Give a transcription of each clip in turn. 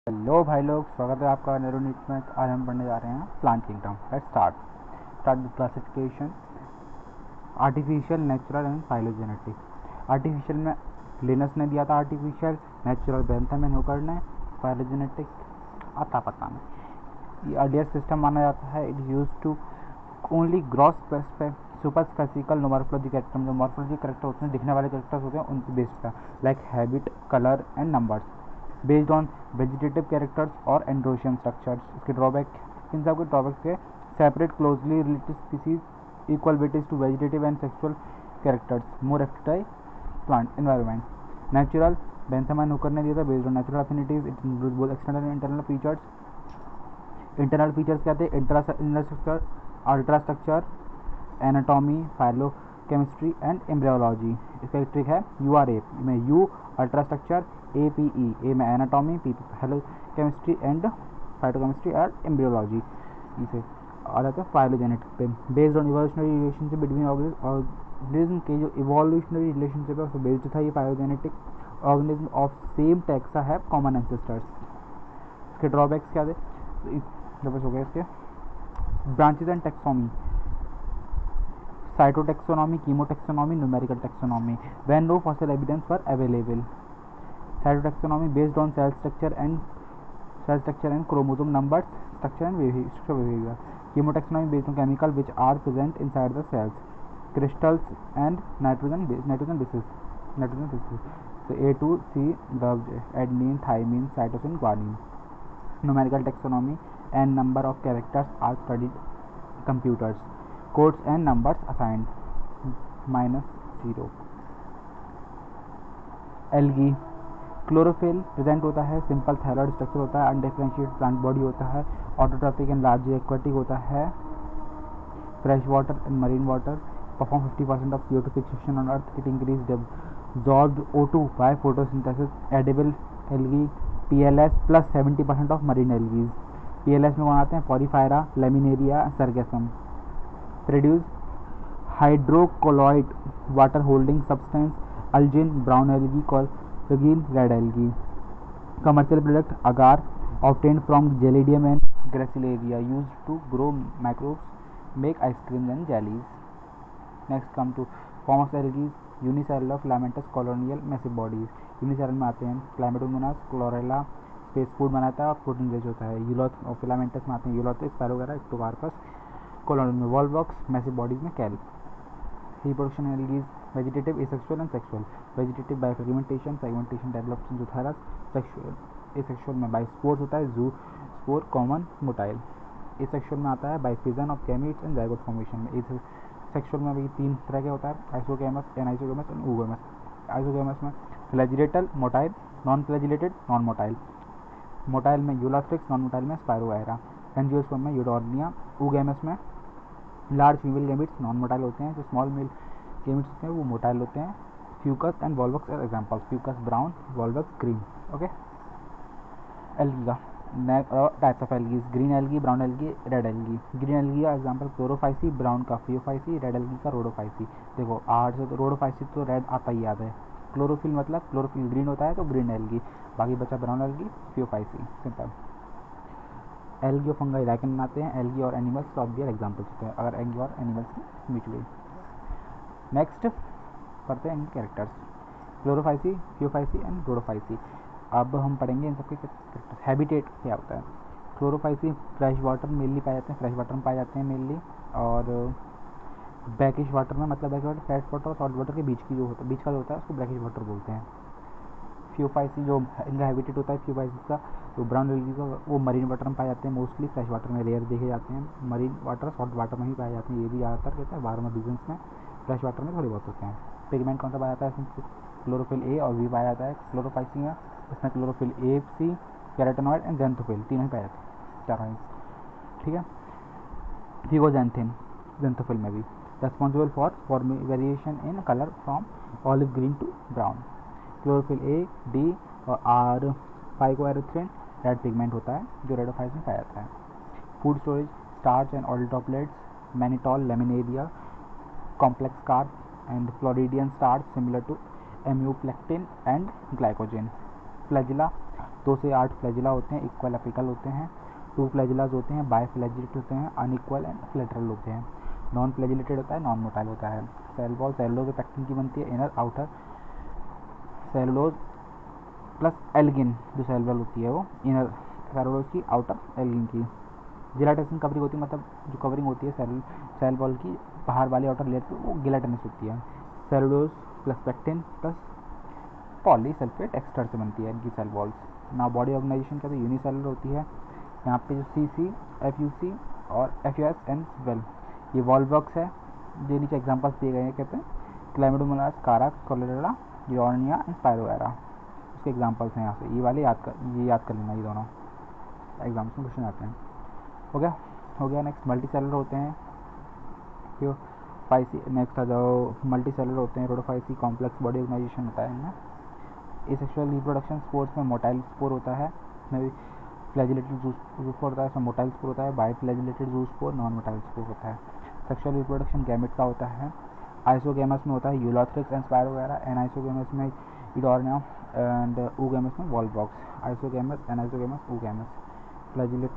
Hello भाई लोग, स्वागत है आपका न्यूरोनिट में। आज हम पढ़ने जा रहे हैं plant kingdom. Let's start with classification. Artificial, natural and phylogenetic. Artificial में लिनस ने दिया था आर्टिफिशियल, नेचुरल बेंथम हुकर ने, फाइलोजेनेटिक आता पता नहीं। ये अर्लियर सिस्टम माना जाता है। It use to only gross superficial morphology character, जो मॉर्फोलॉजी कैरेक्टर होते हैं, दिखने वाले कैरेक्टर्स होते हैं, उनके बेस्ड था, like habit, colour and numbers, based on vegetative characters और एंड्रोशियन स्ट्रक्चर्स। इसके ड्रॉबैक, इन सब के ड्रॉबैक के separate closely related species, equal weightage to vegetative and sexual characters, more effectile plant environment. Natural, Bentham and Hooker ने दिया था, based on natural affinities, it includes both external and internal features. Internal features क्या थे? Intra structure, ultra structure, anatomy, phytochemistry and embryology. इसका एक trick है, URA में U ultra structure, APE, A में anatomy, P phytochemistry and phytochemistry और embryology. इसे और आता है फाइलोजेनेटिक पे, based on evolutionary relationship between organism के जो इवोल्यूशनरी रिलेशनशिप है उस पर बेस्ड था ये phylogenetic. Organism of same taxa है कॉमन एंसेस्टर्स। इसके ड्रॉबैक्स क्या थे? ड्रॉबैक्स हो गए इसके branches and taxonomy, cytotaxonomy, chemotaxonomy, numerical taxonomy, when no fossil evidence were available. Cytotaxonomy based on cell structure and chromosome numbers, structure and behavior. Chemotaxonomy based on chemical which are present inside the cells, crystals and nitrogen bases. So A to C, the adenine, thymine, cytosine, guanine. Numerical taxonomy, and number of characters are studied computers, codes and numbers assigned -0. Algae, chlorophyll present होता है, simple thyroid structure होता है, undifferentiated plant body होता है, autotrophic and largely aquatic होता है, fresh water and marine water, perform 50% of CO2 fixation on earth, it increase absorbed O2 by photosynthesis, edible algae, PLS plus 70% of marine algaes. PLS में कौन आते हैं? Porphyra, Laminaria, Sargassum. Produce hydrocolloid water holding substance, algin, brown algae, carrageen, red algae. Commercial product, agar, obtained from Gelidium and Gracilaria, used to grow microbes, make ice cream and jellies. Next come to form of algae, unicellular, filamentous, colonial, massive bodies. Unicellular में आते हैं क्लाइमेटोमोनास, chlorella, space food बनाता है और protein rich होता है। यूलोथ और filamentous में आते हैं यूलोथिस, पैरोगेरा, एक्टोकार्पस। कॉलोनियल में वॉल्वॉक्स, मैसिव बॉडीज में kelp. Reproduction algaes, vegetative, asexual and sexual. Vegetative by fragmentation, fragmentation develops into thallus. Sexual, asexual में बाय स्पोर्स होता है, जू स्पोर, कॉमन, मोटाइल। एसेक्सुअल में आता है by fission of gametes and zygote formation में। Sexual में भी 3 तरह के होता है, isogamous, anisogamous and oogamous। Isogamous में flagellated, motile, non flagellated, non motile. Motile में यूलाथ्रिक्स, नॉन मोटाइल में स्पायरोगायरा। एंजियोस्पर्म में यूडोर्निया। oogamous में large female gametes non motile होते हैं, जो स्मॉल मेल गैमीट्स होते हैं वो मोटाइल होते हैं। Fucus and Volvox are examples, Fucus brown, Volvox green. Okay, algae का types of algaes, green algae, brown algae, red algae. Green algae का एग्जांपल क्लोरोफाइसी, ब्राउन का फियोफाइसी, रेड एल्गी का Rhodophyceae. देखो आर्ट से तो Rhodophyceae तो red आता ही याद है। क्लोरोफिल मतलब क्लोरोफिल ग्रीन होता है तो ग्रीन एल्गी, बाकी बचा brown algae, Phaeophyceae, simple. Algae और फंगाई लाइकन बनाते हैं, एल्गी और एनिमल्स ऑफ दियर एग्जाम्पल्स होते हैं, अगर एल्गी और एनिमल्स की म्यूचुअली। नेक्स्ट पढ़ते हैं इनके characters, Chlorophyceae, Phaeophyceae and Rhodophyceae. अब हम पढ़ेंगे इन सबके कैरेक्टर्स। हैबिटेट क्या होता है? क्लोरोफाइसी फ्रेश वाटर मेनली पाए जाते हैं, फ्रेश वाटर में पाए जाते हैं मेनली, और ब्रैकिश वाटर में, मतलब ब्रैकिश वाटर फ्रेश वाटर और सॉल्ट वाटर के बीच की जो होता है, बीच का जो होता है उसको ब्रैकिश वाटर बोलते हैं। फ्यूफाइसी जो इनका हैबिटेट होता है फ्यूफाइसी का, तो ब्राउन एल्गी का, वो मरीन वाटर में पाए जाते हैं मोस्टली, फ्रेश वाटर में रेयर देखे जाते हैं, मरीन वाटर सॉल्ट वाटर में ही पाए जाते हैं, ये भी ज़्यादातर कहते हैं वार्मर रीजन्स में, फ्रेश वाटर में थोड़े बहुत होते हैं। पिगमेंट कौन सा पाया जाता है इसमें? क्लोरोफिल ए और बी पाया जाता है क्लोरोफाइसी में। इसमें chlorophyll a, c, carotenoid and xanthophyll, तीनों ही पाए जाते हैं, चारों। ठीक है, फिगोजेंथिन जेंथोफिल में भी, responsible for variation in colour from olive green to brown. Chlorophyll a, d और आर, फाइकोएरिथ्रिन रेड पिगमेंट होता है जो रेडोफाइट्स में पाया जाता है। Food storage, starch and oil droplets, mannitol, Laminaria, complex carb and floridean starch similar to amylopectin and glycogen. Flagella, 2 से 8 flagella होते हैं, इक्वल एपिकल होते हैं, 2 फ्लैजिलाज होते हैं, बाई फ्लैजिलेटेड होते हैं, अनइक्वल एंड फ्लेटरल होते हैं, नॉन फ्लैजिलेटेड होता है, नॉन मोटाइल होता है। सेल वॉल सेलुलोज और पैक्टिन की बनती है, inner outer cellulose plus algin, जो सेल वॉल होती है वो इनर सेलुलोज की, आउटर एल्गिन की। जिलाटेशन कवरिंग होती है, मतलब जो कवरिंग होती है सेल वॉल की बाहर वाली आउटर लेयर पे, वो गिलाटिनस होती है। Cellulose plus pectin plus polysulphate Exter से बनती है इनकी सेल वॉल्स। ना बॉडी ऑर्गेनाइजेशन कहते हैं यूनिसेलुलर होती है। यहाँ पे जो CC, FUC और FUS एंड वेल, ये वॉल्वॉक्स है। जो नीचे एग्जांपल्स दिए गए हैं कहते हैं क्लैमिडोमोनास, कारा, कोलेरा, यूरोनिया एंड स्पायरोगैरा, इसके एग्जांपल्स हैं यहाँ से। ये वाले ये याद कर लेना, ये दोनों एग्जाम्स में क्वेश्चन आते हैं। हो गया नेक्स्ट मल्टी सेलुलर होते हैं। फिर फाइसी, नेक्स्ट आ जाओ मल्टी सेलुलर होते हैं, रोडोफाइसी, कॉम्प्लेक्स बॉडी ऑर्गेनाइजेशन होता है इनमें। एसेक्सुअल रिप्रोडक्शन स्पोर्स में मोटाइल स्पोर होता है, इसमें भी फ्लैजिलेटेड जू स्पोर होता है, इसमें मोटाइल स्पोर होता है, बाई फ्लैजिलेटेड जू स्पोर, नॉन मोटाइल स्पोर होता है। सेक्सुअल रिप्रोडक्शन गैमेट का होता है, आइसोगैमस में होता है यूलोथ्रिक्स एंड स्पायरोगैरा, एनाइसोगैमस में इडोर्निया एंड oogamous में Volvox. Isogamous, anisogamous, oogamous। Flagellate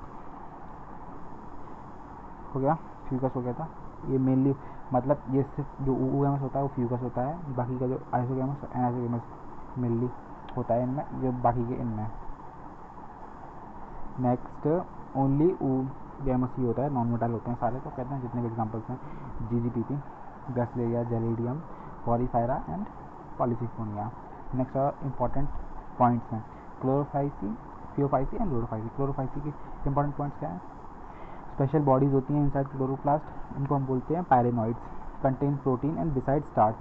हो गया, फ्यूकस हो गया था। ये मेनली मतलब ये सिर्फ जो oogamous होता है वो फ्यूकस होता है, बाकी का जो आइसोगैमस और एनाइसोगैमस मेनली होता है इनमें, जो बाकी के इनमें। नेक्स्ट ओनली oogamous ही होता है, नॉन मोटाइल होते हैं सारे, तो कहते हैं जितने भी एग्जांपल्स हैं GGPP, Gracilaria, Gelidium, Porphyra and Polysiphonia. Next important points हैं Chlorophyceae, Phaeophyceae and Rhodophyceae. Chlorophyceae के इंपॉर्टेंट पॉइंट्स क्या हैं? स्पेशल बॉडीज होती हैं इनसाइड क्लोरोप्लास्ट, इनको हम बोलते हैं pyrenoids, contain protein and besides starch.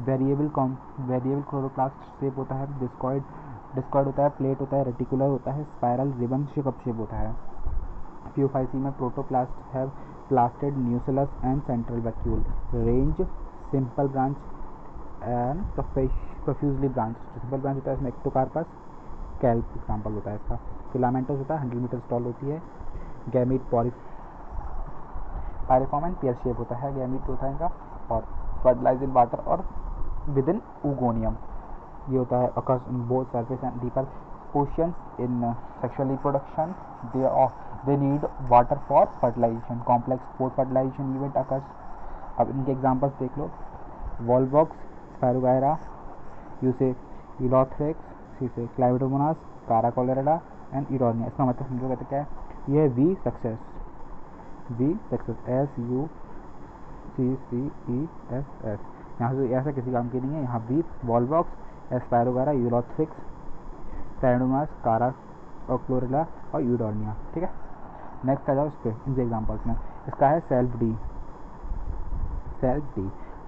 Variable chloroplast shape होता है, डिस्कॉइड होता है, प्लेट होता है, रेटिकुलर होता है, स्पायरल, रिबन, कप शेप होता है। फियोफाइसी में protoplast have plastid nucleus and central vacuole, range simple branch and profusely branch. Simple branch होता है इसमें एक्टोकार्पस, कैल्प एग्जाम्पल होता है इसका। फिलामेंटस होता है, 100 मीटर टॉल होती है। Gamete pyriform and pear shape होता है, गैमीट होता है इनका, और फर्टिलाइज इन वाटर और विद इन oogoनियम, ये होता है occurs in both surface and deeper oceans. In sexual reproduction they need water for fertilisation, complex post fertilisation event occurs. अब इनके एग्जांपल्स देख लो, वॉल्वॉक्स, स्पायरोगैरा, यूसे यूलोथ्रिक्स, सी क्लाइडोमोनास, कारा कोलेरा एंड इडोर्निया। इसका मतलब समझो कहते क्या है, ये है वी सक्सेस, SUCCESS। यहाँ से ऐसा किसी काम की नहीं है, यहाँ वी वॉल्वॉक्स, स्पायरोगैरा, यूलोथ्रिक्स, क्लाइडोमोनास, कारा और क्लोरेला और यूडोर्निया। ठीक है, नेक्स्ट आ जाओ इस पर, इनके एग्जाम्पल्स में। इसका है सेल्फ डी,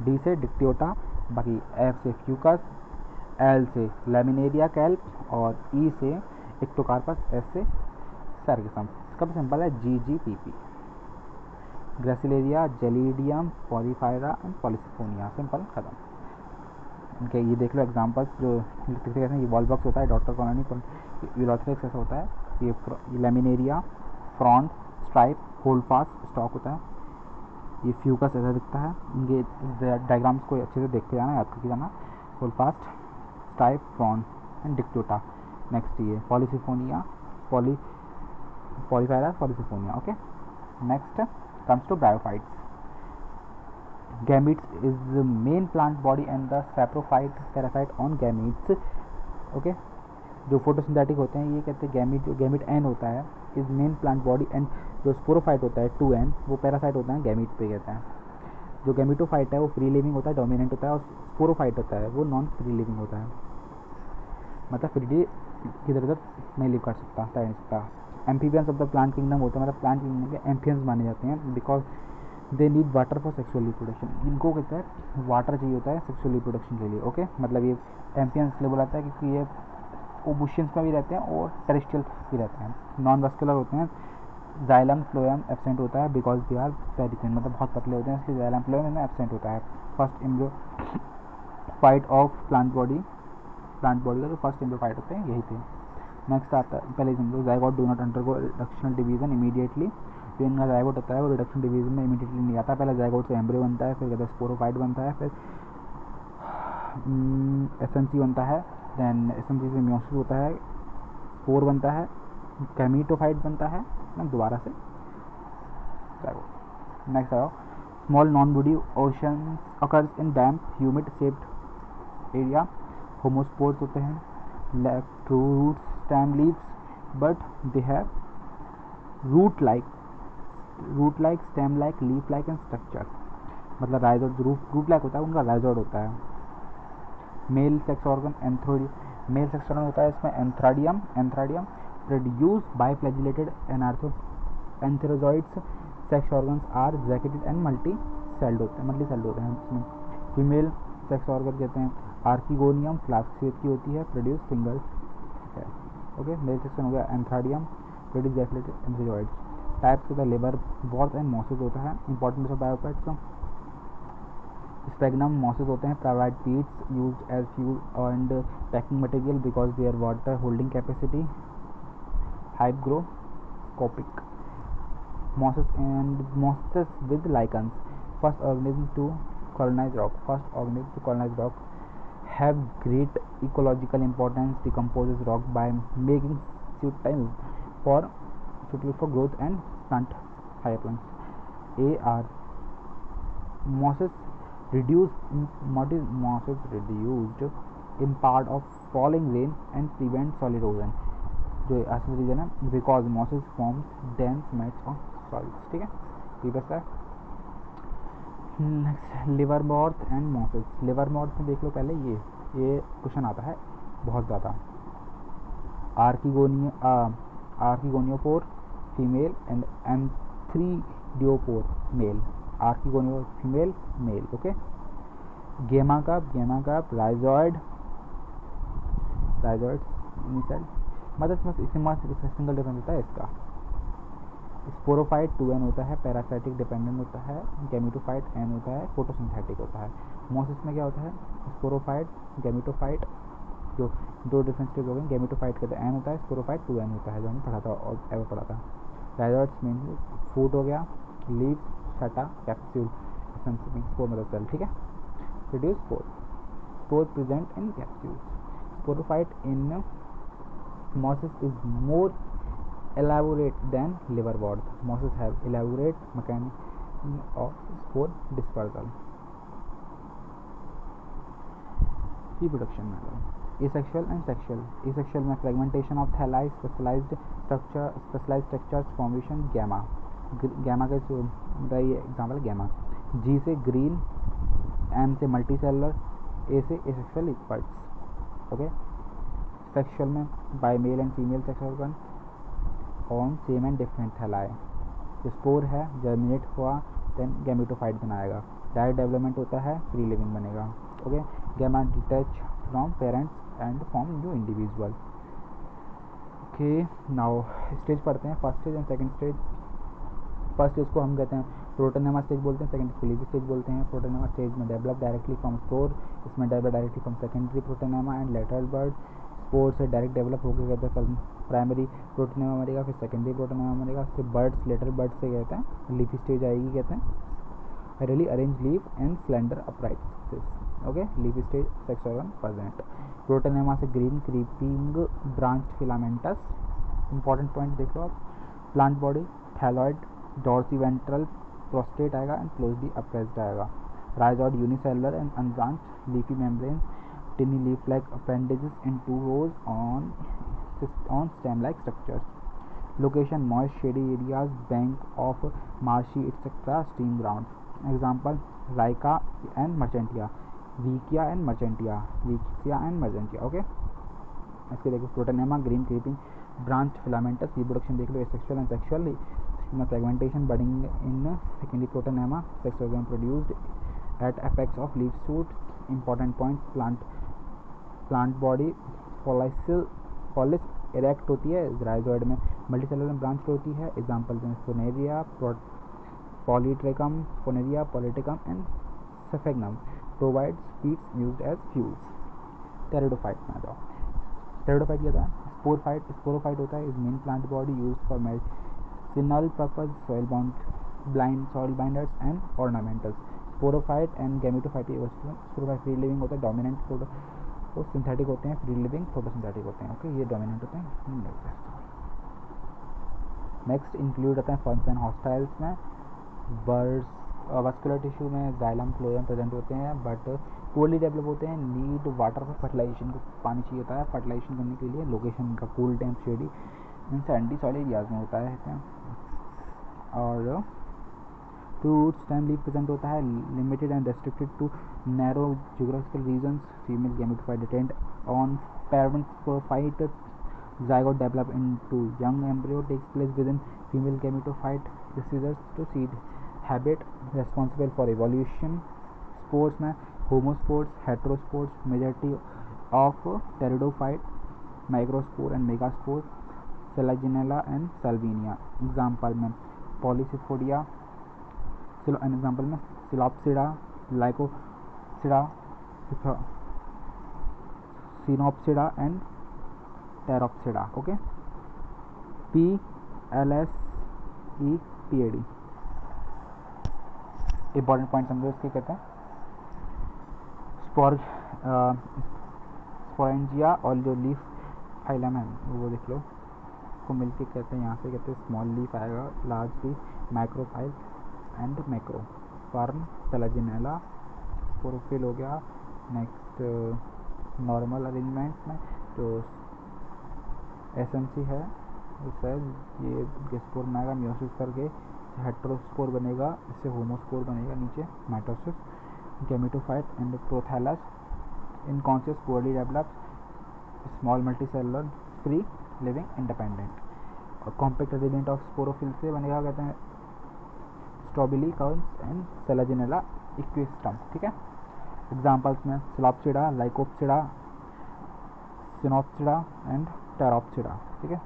डी से डिक्टियोटा, बाकी F से फ्यूकस, L से लैमिनेरिया कैल्प और E से एक्टोकार्पस, S से सर्गिसम। इसका भी सिंपल है GGPP। Gracilaria, Gelidium, Porphyra and Polysiphonia, simple खत्म। इनके ये देख लो एग्जांपल्स जो कहते हैं, ये वॉल्वॉक्स होता है, डॉक्टर कॉलोनी, यूलोथ्रिक्स ऐसा होता है, ये laminaria, front, stripe, hold fast, stock होता है, ये फ्यूकस ऐसा दिखता है। इनके डायग्राम्स को अच्छे से देख के जाना, याद करके जाना। Holdfast, stripe, frond and Dictyota. Next ये Polysiphonia, Porphyra, Polysiphonia. Okay, next comes to bryophytes. Gametes is the main plant body and the saprophyte parasite on gametes. Okay, जो फोटोसिंथेटिक होते हैं ये कहते हैं गैमीट, जो गैमीट एन होता है is main plant body, and जो स्पोरोफाइट होता है 2N वो पैरासाइट होता है गैमीट पे कहते हैं। जो गैमीटोफाइट है वो फ्री लिविंग होता है, डोमिनेंट होता है, और स्पोरोफाइट होता है वो नॉन फ्री लिविंग होता है, मतलब फ्रीली इधर उधर नहीं लिव कर सकता, तैर नहीं सकता। Amphibians of the plant kingdom होते हैं, मतलब प्लांट किंगडम के एम्फियंस माने जाते हैं, because they need water for sexual reproduction. इनको कहते हैं वाटर चाहिए होता है सेक्सुअल रिप्रोडक्शन के लिए। ओके, मतलब ये एम्फियंस इसलिए बुलाता है क्योंकि ये ओबुशियंस में भी रहते हैं और टेरेस्ट्रियल भी रहते हैं। नॉन वस्कुलर होते हैं, जाइलम फ्लोएम एब्सेंट होता है because they are very thin, मतलब बहुत पतले होते हैं, इसलिए जाइलम फ्लोएम इनमें एब्सेंट होता है। First embryo fight of plant body का जो फर्स्ट एम्ब्रियोफाइट होते हैं यही थे। नेक्स्ट आता है, पहले समझो zygote do not undergo reductional division immediately. जो इनका जाइगोट होता है वो रिडक्शन डिवीजन में इमीडिएटली नहीं आता, पहले जाइगोट से एम्ब्रियो बनता है, फिर कहते हैं स्पोरोफाइट बनता है, फिर SMC बनता है, देन SMC से मियोसिस होता है, स्पोर बनता है, गैमेटोफाइट बनता है ना, दोबारा से नेक्स्ट आओ। Small non body ocean occurs in damp humid shaped area. Homospores होते हैं, left root stem leaves but they have root like stem like leaf like and structure. मतलब राइजोड रूट लाइक होता है, उनका राइजोड होता है। Male sex organ male sex organ होता है इसमें antheridium produce by flagellated antherozoids. Sex organs are jacketed and multi celled होते हैं इसमें। फीमेल सेक्स ऑर्गन कहते हैं आर्किगोनियम, फ्लास्क शेप की होती है, प्रोड्यूस सिंगल है। ओके, मेल सेक्शन हो गया antheridium, produce jacketed antherozoids. Types होता है लिवर वॉर्थ एंड मॉसेस होता है। इंपॉर्टेंट ऑफ बायोपेट्स, स्पेगनम मॉसेस होते हैं, provide peats used as fuel and packing material because their water holding capacity hygroscopic. Mosses with lichens, first organism to colonize rock, have great ecological importance, decomposes rock by making suitable for growth and plant higher plants. A. Mosses reduced in part of falling rain and prevent soil erosion. जो ऐसा reason है because mosses forms dense mats on soils. ठीक है, ये बस है। Next liverwort and mosses. Liverwort में देख लो पहले, ये क्वेश्चन आता है बहुत ज़्यादा। Archegoniophore female and antheridiophore male. Archegonio female, male. Okay, gemma cup rhizoid मतलब इसमें सिंगल डिफरेंस होता है इसका। स्पोरोफाइट 2n होता है, पैरासाइटिक डिपेंडेंट होता है, गैमेटोफाइट n होता है, फोटोसिंथेटिक होता है। मोसिस में क्या होता है, स्पोरोफाइट गैमेटोफाइट, जो दो डिफरेंस स्टेज हो गए। गैमेटोफाइट का n होता है, स्पोरोफाइट 2n होता है, जो हमने पढ़ा था और एवर पढ़ा था। राइजॉइड्स मेनली फूड हो गया, लीव्स, छटा, कैप्सूल, स्पोर मतलब सेल। ठीक है, produce spore present in capsule. Sporophyte in mosses is more elaborate than liverwort. Mosses have elaborate mechanism of spore dispersal. Reproduction method. Asexual and sexual. Asexual में fragmentation of thalli, specialized structures formation gamma. Gamma का ये example gamma. G से green, M से multicellular, A से asexual parts. Okay. Sexual में by male and female sex organ on same and different thalli. जो spore है germinate हुआ then gametophyte बनाएगा, डायरेक्ट डेवलपमेंट होता है, फ्री लिविंग बनेगा। Okay, gemma detach from parents and form new individual. Okay, now stage पढ़ते हैं, first stage and second stage. First stage को हम कहते हैं प्रोटोनेमा स्टेज बोलते हैं, सेकंड को लीवी स्टेज बोलते हैं। प्रोटोनेमा स्टेज में डेवलप डायरेक्टली फ्रॉम स्पोर, इसमें develop directly from secondary protonema and lateral bird. Spore से डायरेक्ट डेवलप होकर कहते हैं कल प्राइमरी प्रोटोनेमा मरेगा, फिर सेकेंडरी प्रोटोनेमा मरेगा, फिर बर्ड्स लेटरल बर्ड से कहते हैं लीफी स्टेज आएगी, कहते हैं रेली arrange leaf and slender upright. Okay, leafy stage sex organ present. Protonema से green creeping branched filamentous. Important point देख लो आप, plant body thalloid, dorsiventral prostrate आएगा एंड क्लोजली अप्रेस्ड आएगा। Rhizoid unicellular and unbranched leafy membrane, tiny leaf-like appendages in two rows on stem-like structures. Location: moist shady areas, bank of marshy etc. steam grounds. Example: Rika and Merchantia, Vicia and Merchantia, Okay. इसके देखो protonema green creeping branch filamentous. Reproduction देख लो, asexual and sexual. Fragmentation budding in secondary protonema, sex organ produced at apex of leaf shoot. Important points, plant body foliose erect होती है, rhizoid में multicellular branch होती है। Example में Funaria Polytrichum and Sphagnum. Provides peats used as fuels. Pteridophyte में आ जाओ। Pteridophyte क्या था, स्पोरोफाइट होता है, is main plant body used for medicinal purpose, soil binders and ornamentals. Sporophyte and gametophyte. Sporophyte free living होता है, डोमिनेंट वो सिंथेटिक होते हैं, फ्री लिविंग फोटोसिंथेटिक होते हैं। ओके, ये डोमिनेंट होते हैं। नेक्स्ट इंक्लूड होता है फर्न्स एंड हॉस्टाइल्स में बर्ड्स। वस्कुलर टिश्यू में जाइलम फ्लोएम प्रेजेंट होते हैं बट पोरली डेवलप होते हैं, नीड वाटर फॉर फर्टिलाइजेशन को पानी चाहिए होता है फर्टिलाइजेशन करने के लिए। लोकेशन का कूल टेम्प शेडी इन सैंडी सॉइल एरियाज में होता है। और रूट स्टेम लीफ प्रेजेंट होता है, limited and restricted to narrow geographical regions. Female gametophyte depend on parent sporophyte, zygote develop into young embryo takes place within female gametophyte procedures to seed habit responsible for evolution. Spores में homospores, heterospores, majority of pteridophyte, microspore and megaspore, Selaginella and Salvinia. Example में Polycyphodia, an example में Silopsida, Lycopsida, Synopsida and Pteropsida. Okay, PLSEPAD important point समझो इसके। कहते हैं sporangia और जो leaf phylum है वो देख लो को मिलके कहते हैं, यहाँ से कहते हैं स्मॉल लीफ आएगा, large leaf, माइक्रोफाइल and macro. Fern Selaginella sporophyll हो गया। नेक्स्ट नॉर्मल अरेंजमेंट में जो एसएमसी है उससे ये गेस्पोर बनाएगा मियोसिस करके, हेट्रोस्पोर बनेगा, इससे होमोस्पोर बनेगा, नीचे mitosis, gametophyte and prothallus inconspicuous poorly developed small multicellular free living independent. और कॉम्पैक्ट अरेंजमेंट ऑफ स्पोरोफिल से बनेगा कहते हैं strobili cones and Selaginella Equisetum. ठीक है, एग्जांपल्स में Psilopsida, Lycopsida, Sphenopsida and Pteropsida. ठीक है,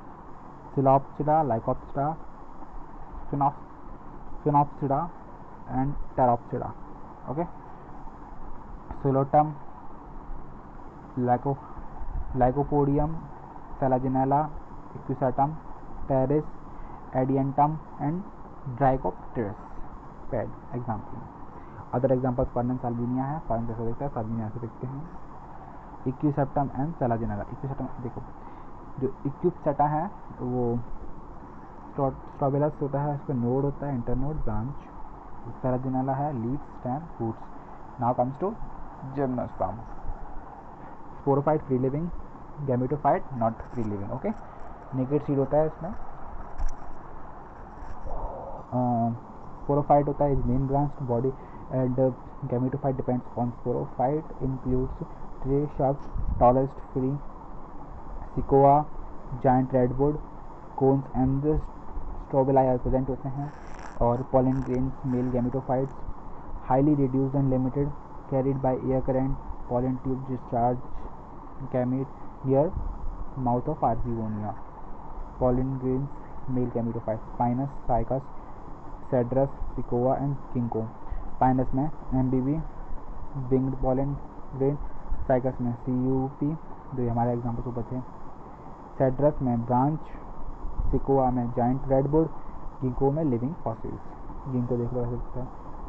Psilopsida, Lycopsida, Sphenopsida and Pteropsida. Okay, Psilotum, Lycopodium, Selaginella, Equisetum, Pteris, Adiantum and Dryopteris पैड example. Other examples fern Salvinia है, फर्न जैसा दिखता है, साल्विनिया ऐसे दिखते हैं। इक्विसेप्टम एंड सेलाजिनेला, इक्विसेप्टम देखो जो इक्विसेटा है वो स्ट्रॉबिलस होता है, उसका नोड होता है, इंटरनोड ब्रांच। सेलाजिनेला है leaf, stem, roots. Now comes to gymnosperm. Sporophyte free living, gametophyte not free living. Okay, naked seed होता है इसमें। स्पोरोफाइट होता है is main branch body and gametophyte depends on sporophyte includes ट्रे शाफ्ट, tallest tree, sequoia, giant redwood, cones and strobili are present होते हैं। और pollen grains male gametophytes highly reduced and limited carried by air current, pollen tube discharge gamete near mouth of archegonia. Pollen grains male gametophytes Pinus, Cycas, Cedrus, Sequoia and Ginkgo. Pinus में MBB winged pollen grain, Cycas में CUP जो हमारे example ऊपर थे, Cedrus में branch, Sequoia में giant redwood, Ginkgo में living fossils. Ginkgo देख लो ऐसे दिखता है,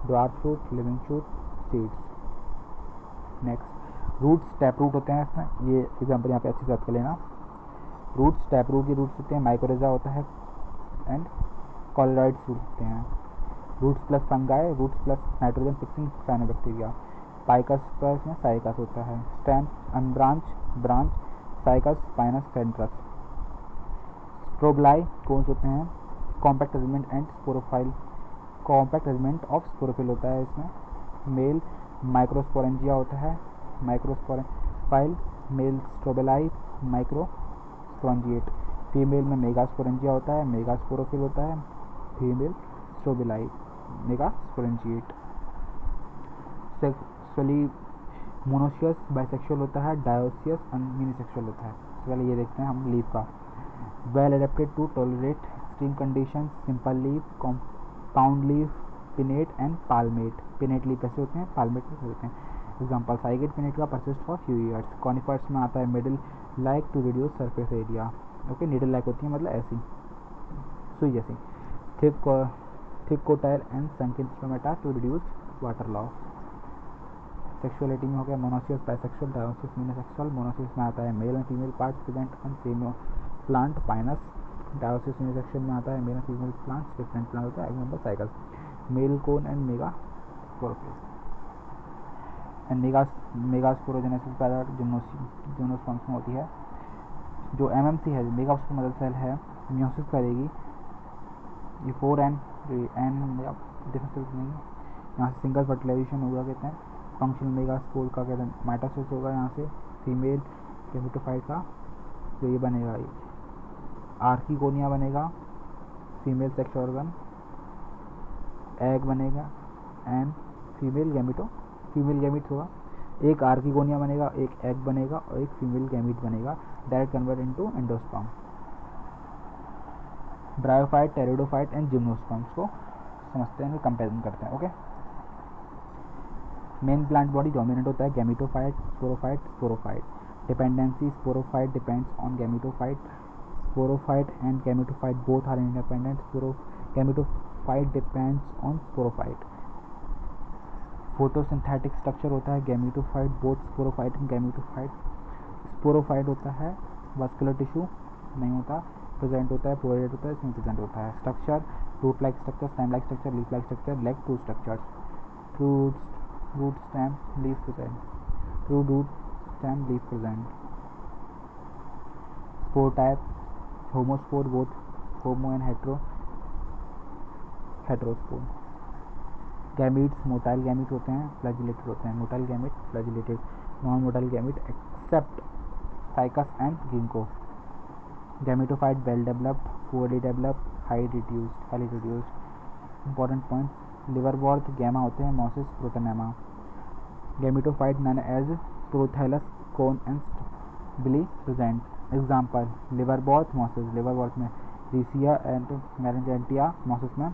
dwarf fruit, living shoot, seeds. Next roots, tap root होते हैं इसमें, ये एग्जाम्पल यहाँ पे अच्छे से याद कर लेना। रूट्स, टैप रूट के रूट्स होते हैं, माइकोरेजा होता है एंड कॉलोराइड्स रूट होते हैं। Roots plus fungi, roots plus nitrogen fixing cyanobacteria. पाइकस प्लस में साइकस होता है। Stem unbranch, branch, Cycas, Pinus, Cedrus. Strobili cones होते हैं। Compact arrangement and sporophyll, compact arrangement of sporophyll होता है इसमें। मेल माइक्रोस्पोरेंजिया होता है, microsporophyll, male strobili, microsporangiate. Female में मेगास्पोरेंजिया होता है, मेगास्पोरोफिल होता है, female strobili, megasporangiate. Sexually monoecious, bisexual होता है, डायोसियस यूनिसेक्सुअल होता है। पहले ये देखते हैं हम लीफ का। Well adapted to tolerate extreme condition, simple leaf, compound leaf, pinnate and palmate. Pinnate leaf ऐसे होते हैं, पालमेट ऐसे होते हैं। एग्जाम्पल साइगेट पिनेट का persist for few years. Conifers में आता है needle like to reduce surface area. Okay, needle like होती है मतलब ऐसी सुई जैसी। Thick cuticle and sunken stomata to reduce water loss. Sexuality में हो गया monoecious, bisexual, dioecious, unisexual. Monoecious में आता है mail and female parts present on same plant Pinus. डायोसिस unisexual में आता है mail and female plants different plant होता है। Example cycle, male cone and mega sporophyll and megasporogenesis पैदा जिम्नोस्पर्म्स में होती है। जो एमएमसी है, मेगा उसकी मदर सेल है, म्योसिस करेगी। ये 4 एन या डिफरेंस नहीं, यहाँ से सिंगल फर्टिलाइजेशन होगा कहते हैं। फंक्शनल मेगास्पोर का कहते हैं माइटोसिस होगा, यहाँ से फीमेल गेमेटोफाइट का जो ये बनेगा, ये आर्किगोनिया बनेगा, फीमेल सेक्स ऑर्गन, एग बनेगा एंड फीमेल गैमिट होगा। एक आर्किगोनिया बनेगा, एक एग बनेगा और एक फीमेल गैमिट बनेगा, direct convert into endosperm. Bryophyte, pteridophyte and gymnosperms को समझते हैं, कंपेरिजन करते हैं। Okay, main plant body dominant होता है gametophyte, sporophyte. Dependency, sporophyte depends on gametophyte, sporophyte and gametophyte both are independent, gametophyte depends on sporophyte. Photosynthetic structure होता है gametophyte, both sporophyte and gametophyte. Sporophyte होता है vascular tissue नहीं होता, present होता है, प्रोवाइडेड होता है, इसमें प्रेजेंट होता है। Structure, root like structure, stem like structure, leaf like structure, leg to structures. Root stem leaf present, root stem leaf present. Spore type, homospore, both homo and heterospore. Gametes, motile gamete होते हैं, flagellated होते हैं। Motile gamete, flagellated. Non motile gamete except Cycas and Ginkgo. Gametophyte well developed, poorly developed, highly reduced. Important points, liverwort gemma होते हैं, mosses protonema. Gametophyte none as prothallus cone and बिली present. Example, liverwort mosses, liverwort में Riccia and Marchantia, mosses में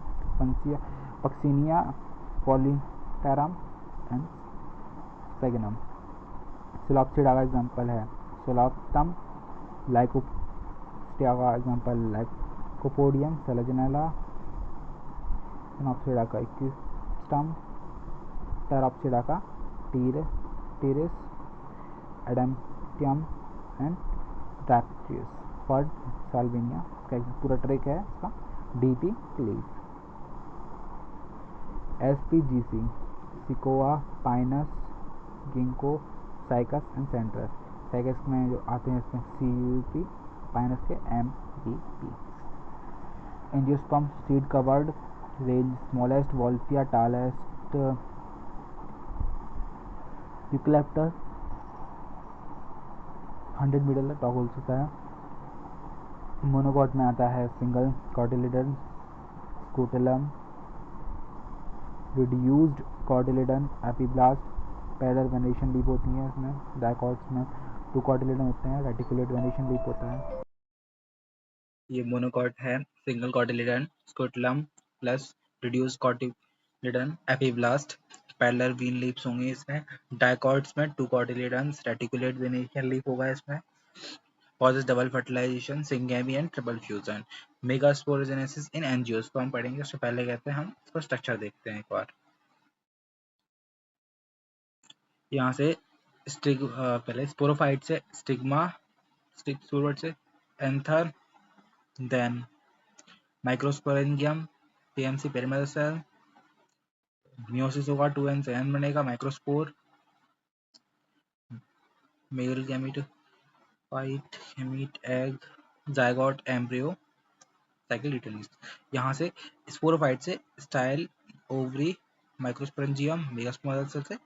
पक्सिनिया Polytrichum and Sphagnum. Psilopsida का example है Psilotum, Lycopsida का example Lycopodium, Selaginella. Sphenopsida का इक्विस्टम, टेरोप्सिडा का Pteris, Adiantum and Dryopteris. Fern, Salvinia का पूरा ट्रिक है इसका, DP please. SPGC, Sequoia, Pinus, Ginkgo, Cycas and Cedrus. Cycas में जो आते हैं इसमें CUP, पाइनस के MVP। Angiosperm, seed covered, range smallest, Wolffia, tallest, eucalyptus, 100 metre तक टॉगल्स होता है। मोनोकॉट में आता है single cotyledon, scutellum, reduced cotyledon, epiblast. Parallel venation leaf होती है इसमें। डाइकॉट्स में 2 कॉटिलिडन होते हैं, रेटिकुलेट वेनेशन लीफ होता है। ये मोनोकॉट है, single cotyledon, scutellum plus reduced cotyledon, epiblast. Parallel vein leaves होंगे इसमें। डाइकॉट्स में 2 कॉटिलिडन्स, रेटिकुलेट वेनेशन लीफ होगा इसमें। Causes double fertilization, syngamy and triple fusion. Megasporogenesis in angiosperm पढ़ेंगे, उससे पहले कहते हैं हम इसका स्ट्रक्चर देखते हैं एक बार। यहाँ से पहले स्पोरोफाइट से स्टिग्मा, स्पोरोफाइट से एंथर, देन माइक्रोस्पोरेंजियम, PMC पेरिमेटल सेल, मियोसिस होगा, 2n से n बनेगा, microspore, male gametophyte, gamete, egg, zygote, embryo, cycle रिटर्निस्ट। यहाँ से स्पोरोफाइट से style, ovary, microsporangium, megasporangium cell से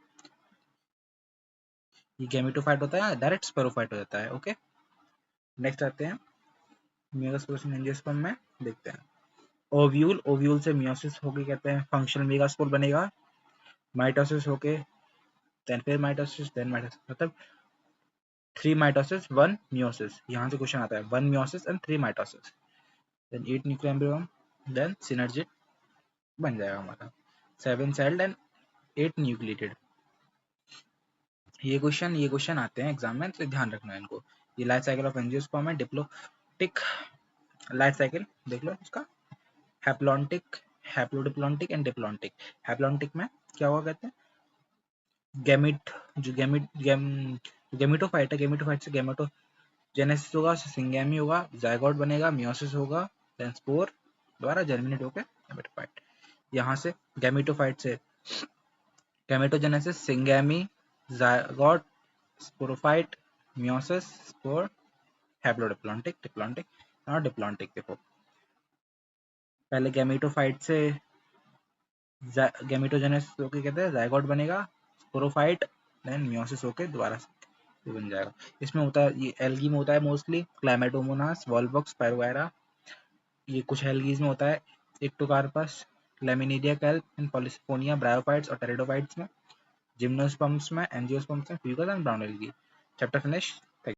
ये गैमेटोफाइट होता है, डायरेक्ट स्पोरोफाइट हो जाता है। ओके, नेक्स्ट आते हैं मेगास्पोरेंजियम एंजियोस्पर्म में, देखते हैं। ओव्यूल, ओव्यूल से मियोसिस होके कहते हैं फंक्शनल मेगास्पोर बनेगा। माइटोसिस होके देन फिर माइटोसिस, देन माइटोसिस, मतलब 3 माइटोसिस 1 मियोसिस। यहाँ से क्वेश्चन आता है 1 meiosis and 3 mitosis, then 8 nuclear embryo, then synergid बन जाएगा हमारा 7 सेल्ड एंड 8 न्यूक्लिएटेड। ये क्वेश्चन आते हैं एग्जाम में, तो ध्यान रखना है इनको। ये लाइफ साइकिल ऑफ एंजियोस्पर्म है, डिप्लोटिक लाइफ साइकिल देख लो इसका। Haplontic, haplodiplontic and diplontic. Haplontic में क्या हुआ कहते हैं, गैमिट जो गैमिटोफाइट है, गैमिटोफाइट से गैमेटोजेनेसिस होगा, सिंगैमी होगा, जायगोट बनेगा, मियोसिस होगा, देन स्पोर द्वारा जर्मिनेट होकर गैमेटोफाइट। यहाँ से गैमिटोफाइट से gametogenesis, syngamy, zygote, sporophyte, meiosis, spore, haplodiplontic, diplontic और डिप्लॉन्टिक। देखो पहले गैमेटोफाइट से गैमेटोजेनेसिस होके कहते हैं जायगोट बनेगा, स्पोरोफाइट, देन मियोसिस होके दोबारा से बन जाएगा। इसमें होता है, ये एल्गी में होता है मोस्टली, क्लैमेटोमोनास, वॉलबॉक्स, पायरोवायरा, ये कुछ एल्गीज में होता है, इक्टोकार्पस, लेमिनिडिया कैल्प, इन पॉलिसिफोनिया, ब्रायोफाइट्स और टेरिडोफाइट्स में, जिम्नोस्पर्म्स में, एंजियोस्पर्म्स में, Fucus and brown algae. Chapter finish.